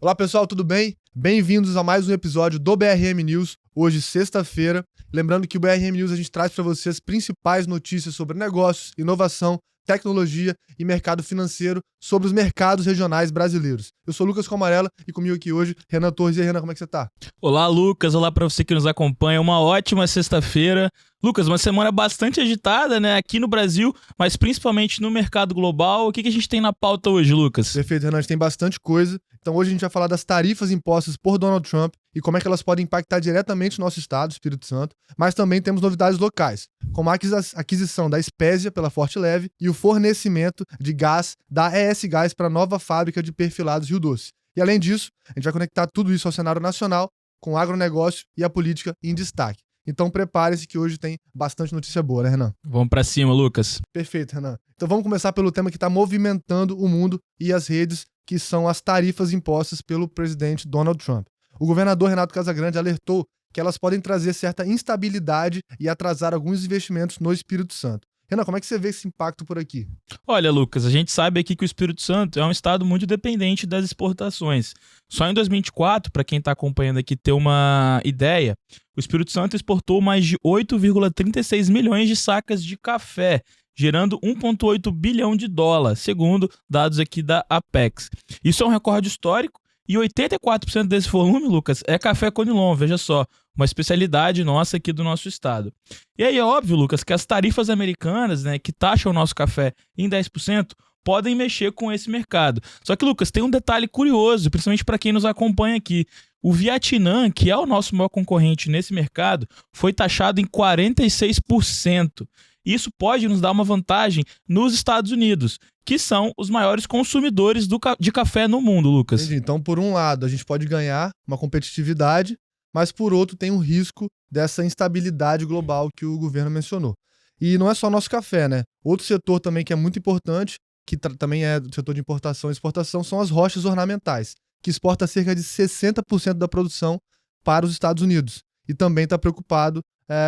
Olá pessoal, tudo bem? Bem-vindos a mais um episódio do BRM News, hoje sexta-feira. Lembrando que o BRM News a gente traz para você as principais notícias sobre negócios, inovação, tecnologia e mercado financeiro sobre os mercados regionais brasileiros. Eu sou Lucas Comarella e comigo aqui hoje, Renan Torres. E aí, Renan, como é que você tá? Olá, Lucas. Olá para você que nos acompanha. Uma ótima sexta-feira. Lucas, uma semana bastante agitada, né? Aqui no Brasil, mas principalmente no mercado global. O que a gente tem na pauta hoje, Lucas? Perfeito, Renan. A gente tem bastante coisa. Então hoje a gente vai falar das tarifas impostas por Donald Trump e como é que elas podem impactar diretamente o nosso estado, Espírito Santo. Mas também temos novidades locais, como a aquisição da Spezia pela Forte Leve e o fornecimento de gás da ES Gás para a nova fábrica de perfilados Rio Doce. E além disso, a gente vai conectar tudo isso ao cenário nacional, com o agronegócio e a política em destaque. Então prepare-se que hoje tem bastante notícia boa, né, Renan? Vamos para cima, Lucas. Perfeito, Renan. Então vamos começar pelo tema que está movimentando o mundo e as redes, que são as tarifas impostas pelo presidente Donald Trump. O governador Renato Casagrande alertou que elas podem trazer certa instabilidade e atrasar alguns investimentos no Espírito Santo. Renan, como é que você vê esse impacto por aqui? Olha, Lucas, a gente sabe aqui que o Espírito Santo é um estado muito dependente das exportações. Só em 2024, para quem está acompanhando aqui ter uma ideia, o Espírito Santo exportou mais de 8,36 milhões de sacas de café, gerando 1,8 bilhão de dólares, segundo dados aqui da Apex. Isso é um recorde histórico e 84% desse volume, Lucas, é café Conilon, veja só, uma especialidade nossa aqui do nosso estado. E aí é óbvio, Lucas, que as tarifas americanas, né, que taxam o nosso café em 10%, podem mexer com esse mercado. Só que, Lucas, tem um detalhe curioso, principalmente para quem nos acompanha aqui. O Vietnã, que é o nosso maior concorrente nesse mercado, foi taxado em 46%. Isso pode nos dar uma vantagem nos Estados Unidos, que são os maiores consumidores de café no mundo, Lucas. Entendi. Então, por um lado, a gente pode ganhar uma competitividade, mas por outro tem um risco dessa instabilidade global que o governo mencionou. E não é só nosso café, né? Outro setor também que é muito importante, que também é do setor de importação e exportação, são as rochas ornamentais, que exporta cerca de 60% da produção para os Estados Unidos. E também está preocupado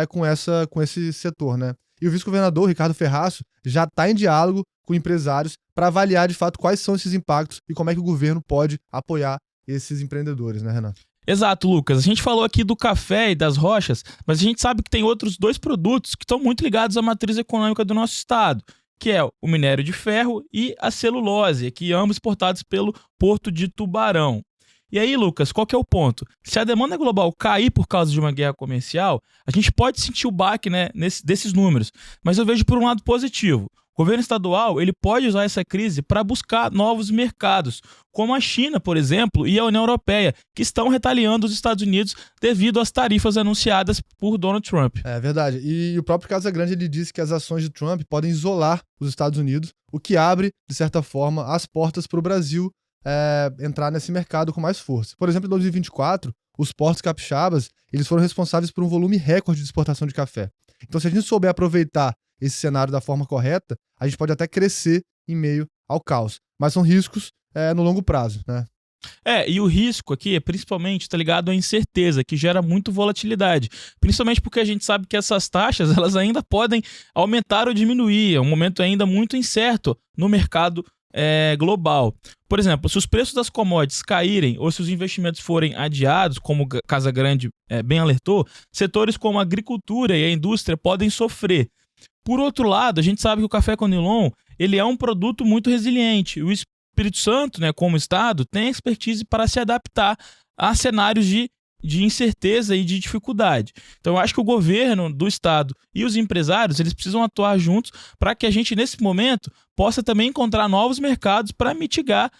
com esse setor, né? E o vice-governador, Ricardo Ferraço, já está em diálogo com empresários para avaliar de fato quais são esses impactos e como é que o governo pode apoiar esses empreendedores, né, Renan? Exato, Lucas. A gente falou aqui do café e das rochas, mas a gente sabe que tem outros dois produtos que estão muito ligados à matriz econômica do nosso estado, que é o minério de ferro e a celulose, que ambos exportados pelo Porto de Tubarão. E aí, Lucas, qual que é o ponto? Se a demanda global cair por causa de uma guerra comercial, a gente pode sentir o baque, né, desses números. Mas eu vejo por um lado positivo. O governo estadual ele pode usar essa crise para buscar novos mercados, como a China, por exemplo, e a União Europeia, que estão retaliando os Estados Unidos devido às tarifas anunciadas por Donald Trump. É verdade. E o próprio Casagrande ele disse que as ações de Trump podem isolar os Estados Unidos, o que abre, de certa forma, as portas para o Brasil entrar nesse mercado com mais força. Por exemplo, em 2024, os portos capixabas eles foram responsáveis por um volume recorde de exportação de café. Então, se a gente souber aproveitar esse cenário da forma correta, a gente pode até crescer em meio ao caos. Mas são riscos no longo prazo, né? E o risco aqui é principalmente ligado à incerteza, que gera muito volatilidade. Principalmente porque a gente sabe que essas taxas elas ainda podem aumentar ou diminuir. É um momento ainda muito incerto no mercado global. Por exemplo, se os preços das commodities caírem ou se os investimentos forem adiados, como Casagrande bem alertou, setores como a agricultura e a indústria podem sofrer. Por outro lado, a gente sabe que o café Conilon ele é um produto muito resiliente. O Espírito Santo, né, como estado, tem expertise para se adaptar a cenários de incerteza e de dificuldade. Então, eu acho que o governo do estado e os empresários eles precisam atuar juntos para que a gente, nesse momento, possa também encontrar novos mercados para mitigar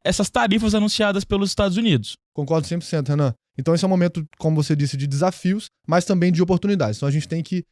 essas tarifas anunciadas pelos Estados Unidos. Concordo 100%, Renan. Então esse é um momento, como você disse, de desafios, mas também de oportunidades. Então a gente tem que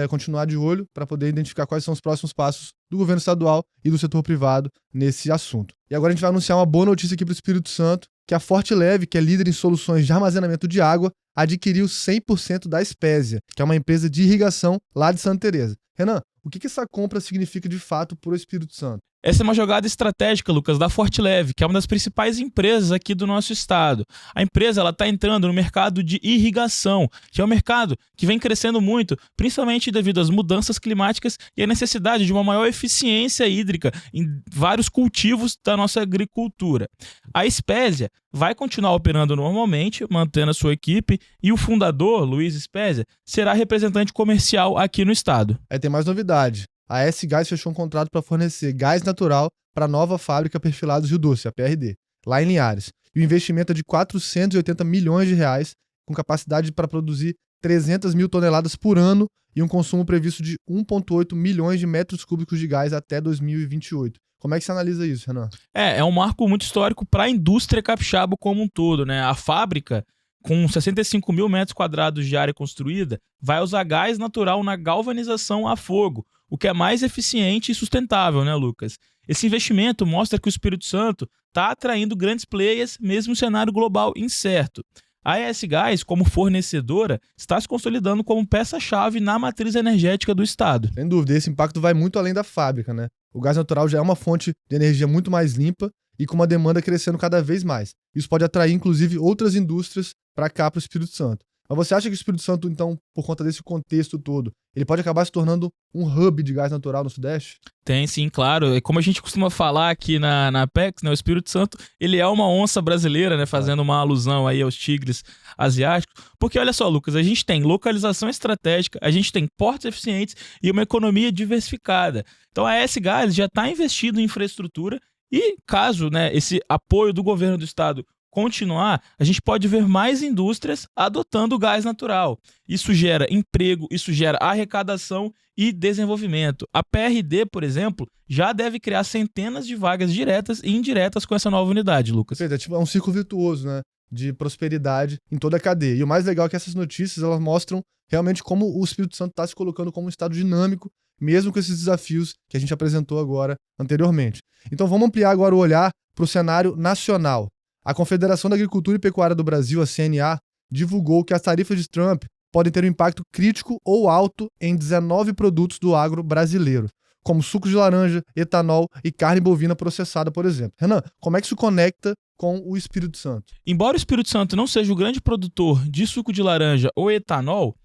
continuar de olho para poder identificar quais são os próximos passos do governo estadual e do setor privado nesse assunto. E agora a gente vai anunciar uma boa notícia aqui para o Espírito Santo, que a Forte Leve, que é líder em soluções de armazenamento de água, adquiriu 100% da Spezia, que é uma empresa de irrigação lá de Santa Teresa. Renan, o que essa compra significa de fato para o Espírito Santo? Essa é uma jogada estratégica, Lucas, da Fortileve, que é uma das principais empresas aqui do nosso estado. A empresa está entrando no mercado de irrigação, que é um mercado que vem crescendo muito, principalmente devido às mudanças climáticas e à necessidade de uma maior eficiência hídrica em vários cultivos da nossa agricultura. A Spezia vai continuar operando normalmente, mantendo a sua equipe, e o fundador, Luiz Spezia, será representante comercial aqui no estado. Aí tem mais novidade. A S-Gás fechou um contrato para fornecer gás natural para a nova fábrica Perfilados Rio Doce, a PRD, lá em Linhares. E o investimento é de 480 milhões de reais, com capacidade para produzir 300 mil toneladas por ano e um consumo previsto de 1,8 milhões de metros cúbicos de gás até 2028. Como é que você analisa isso, Renan? É um marco muito histórico para a indústria capixaba como um todo, né? A fábrica, com 65 mil metros quadrados de área construída, vai usar gás natural na galvanização a fogo, o que é mais eficiente e sustentável, né, Lucas? Esse investimento mostra que o Espírito Santo está atraindo grandes players, mesmo em um cenário global incerto. A ES Gás, como fornecedora, está se consolidando como peça-chave na matriz energética do estado. Sem dúvida, esse impacto vai muito além da fábrica, né? O gás natural já é uma fonte de energia muito mais limpa e com uma demanda crescendo cada vez mais. Isso pode atrair, inclusive, outras indústrias para cá, para o Espírito Santo. Mas você acha que o Espírito Santo, então, por conta desse contexto todo, ele pode acabar se tornando um hub de gás natural no Sudeste? Tem sim, claro. E como a gente costuma falar aqui na Apex, né, o Espírito Santo, ele é uma onça brasileira, né, fazendo uma alusão aí aos tigres asiáticos. Porque olha só, Lucas, a gente tem localização estratégica, a gente tem portos eficientes e uma economia diversificada. Então a ES Gás já está investindo em infraestrutura e caso, né, esse apoio do governo do estado continuar, a gente pode ver mais indústrias adotando o gás natural. Isso gera emprego, isso gera arrecadação e desenvolvimento. A PRD, por exemplo, já deve criar centenas de vagas diretas e indiretas com essa nova unidade, Lucas. É um ciclo virtuoso, né, de prosperidade em toda a cadeia. E o mais legal é que essas notícias elas mostram realmente como o Espírito Santo está se colocando como um estado dinâmico, mesmo com esses desafios que a gente apresentou agora anteriormente. Então vamos ampliar agora o olhar para o cenário nacional. A Confederação da Agricultura e Pecuária do Brasil, a CNA, divulgou que as tarifas de Trump podem ter um impacto crítico ou alto em 19 produtos do agro brasileiro, como suco de laranja, etanol e carne bovina processada, por exemplo. Renan, como é que isso conecta com o Espírito Santo? Embora o Espírito Santo não seja o grande produtor de suco de laranja ou etanol,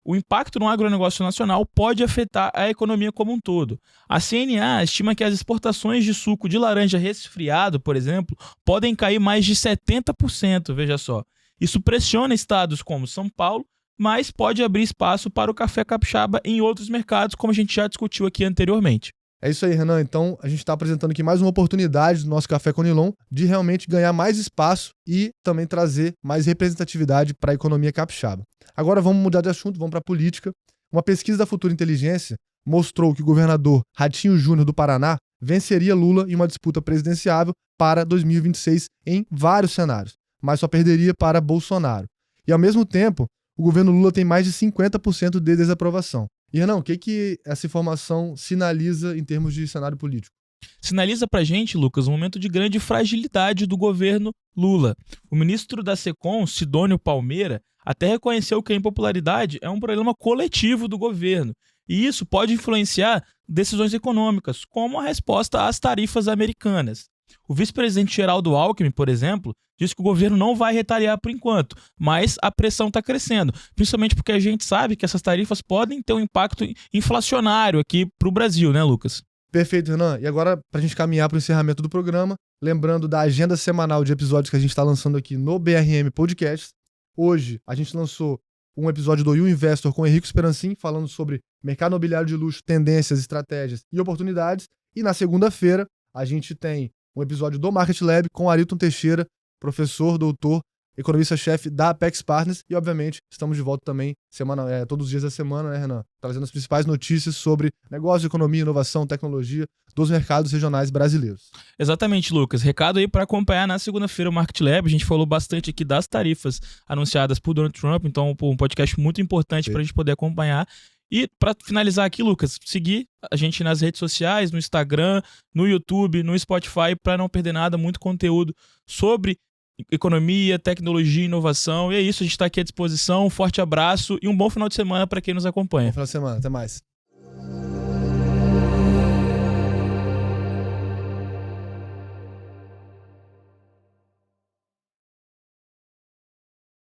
o impacto no agronegócio nacional pode afetar a economia como um todo. A CNA estima que as exportações de suco de laranja resfriado, por exemplo, podem cair mais de 70%, veja só. Isso pressiona estados como São Paulo, mas pode abrir espaço para o café capixaba em outros mercados, como a gente já discutiu aqui anteriormente. É isso aí, Renan. Então, a gente está apresentando aqui mais uma oportunidade do nosso Café com Nilon de realmente ganhar mais espaço e também trazer mais representatividade para a economia capixaba. Agora vamos mudar de assunto, vamos para a política. Uma pesquisa da Futura Inteligência mostrou que o governador Ratinho Júnior do Paraná venceria Lula em uma disputa presidenciável para 2026 em vários cenários, mas só perderia para Bolsonaro. E, ao mesmo tempo, o governo Lula tem mais de 50% de desaprovação. E, Renan, o que essa informação sinaliza em termos de cenário político? Sinaliza pra gente, Lucas, um momento de grande fragilidade do governo Lula. O ministro da SECOM, Sidônio Palmeira, até reconheceu que a impopularidade é um problema coletivo do governo. E isso pode influenciar decisões econômicas, como a resposta às tarifas americanas. O vice-presidente Geraldo Alckmin, por exemplo, diz que o governo não vai retaliar por enquanto, mas a pressão está crescendo, principalmente porque a gente sabe que essas tarifas podem ter um impacto inflacionário aqui para o Brasil, né, Lucas? Perfeito, Renan. E agora, para a gente caminhar para o encerramento do programa, lembrando da agenda semanal de episódios que a gente está lançando aqui no BRM Podcast. Hoje, a gente lançou um episódio do You Investor com Henrico Esperancin, falando sobre mercado imobiliário de luxo, tendências, estratégias e oportunidades. E na segunda-feira, a gente tem um episódio do Market Lab com Arilton Teixeira, professor, doutor, economista-chefe da Apex Partners. E, obviamente, estamos de volta também todos os dias da semana, né, Renan? Trazendo as principais notícias sobre negócio, economia, inovação, tecnologia dos mercados regionais brasileiros. Exatamente, Lucas. Recado aí para acompanhar na segunda-feira o Market Lab. A gente falou bastante aqui das tarifas anunciadas por Donald Trump, então um podcast muito importante para a gente poder acompanhar. E para finalizar aqui, Lucas, seguir a gente nas redes sociais, no Instagram, no YouTube, no Spotify, para não perder nada, muito conteúdo sobre economia, tecnologia, inovação. E é isso, a gente está aqui à disposição. Um forte abraço e um bom final de semana para quem nos acompanha. Bom final de semana, até mais.